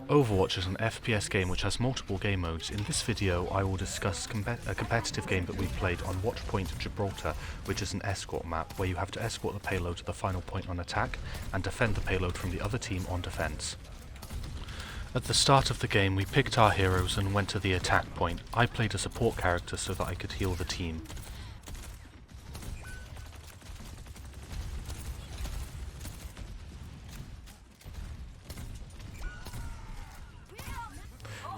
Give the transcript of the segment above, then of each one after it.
Overwatch is an FPS game which has multiple game modes. In this video I will discuss a competitive game that we played on Watchpoint Gibraltar, which is an escort map where you have to escort the payload to the final point on attack and defend the payload from the other team on defense. At the start of the game we picked our heroes and went to the attack point. I played a support character so that I could heal the team.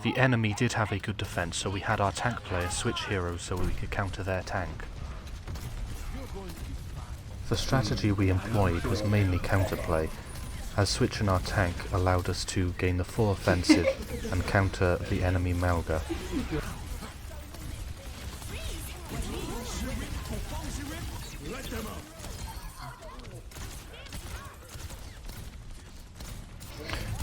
The enemy did have a good defense, so we had our tank player switch heroes so we could counter their tank. The strategy we employed was mainly counterplay, as switching our tank allowed us to gain the full offensive and counter the enemy Malga.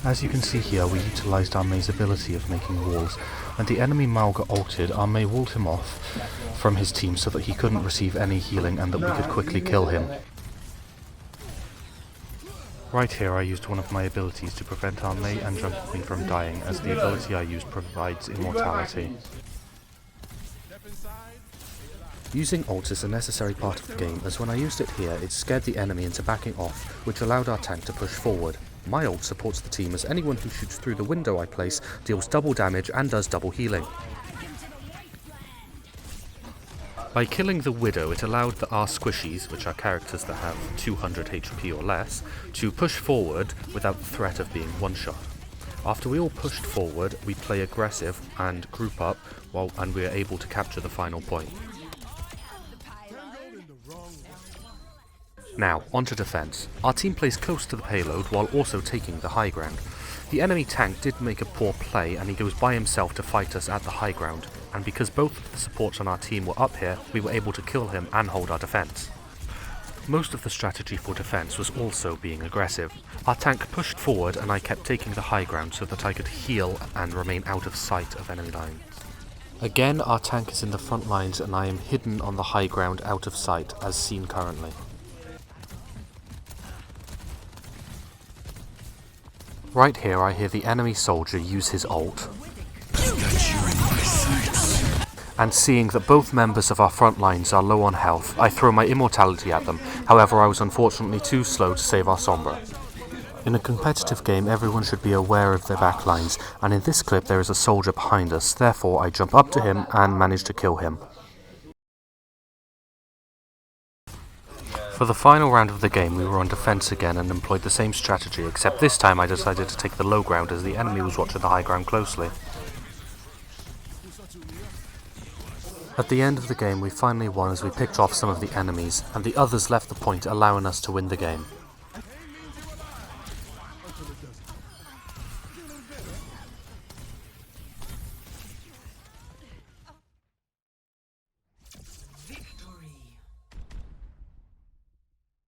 As you can see here, we utilised our May's ability of making walls. When the enemy Malga ulted, our May walled him off from his team so that he couldn't receive any healing and that we could quickly kill him. Right here I used one of my abilities to prevent our May and Jungle Queen from dying, as the ability I used provides immortality. Using ults is a necessary part of the game, as when I used it here it scared the enemy into backing off, which allowed our tank to push forward. My ult supports the team, as anyone who shoots through the window I place deals double damage and does double healing. By killing the Widow, it allowed our squishies, which are characters that have 200 HP or less, to push forward without the threat of being one-shot. After we all pushed forward, we play aggressive and group up, and we are able to capture the final point. Now, onto defense. Our team plays close to the payload while also taking the high ground. The enemy tank did make a poor play and he goes by himself to fight us at the high ground, and because both of the supports on our team were up here, we were able to kill him and hold our defense. Most of the strategy for defense was also being aggressive. Our tank pushed forward and I kept taking the high ground so that I could heal and remain out of sight of enemy lines. Again, our tank is in the front lines and I am hidden on the high ground out of sight, as seen currently. Right here I hear the enemy soldier use his ult, and seeing that both members of our front lines are low on health, I throw my immortality at them. However, I was unfortunately too slow to save our Sombra. In a competitive game, everyone should be aware of their back lines, and in this clip there is a soldier behind us, therefore I jump up to him and manage to kill him. For the final round of the game we were on defense again and employed the same strategy, except this time I decided to take the low ground as the enemy was watching the high ground closely. At the end of the game we finally won as we picked off some of the enemies, and the others left the point, allowing us to win the game.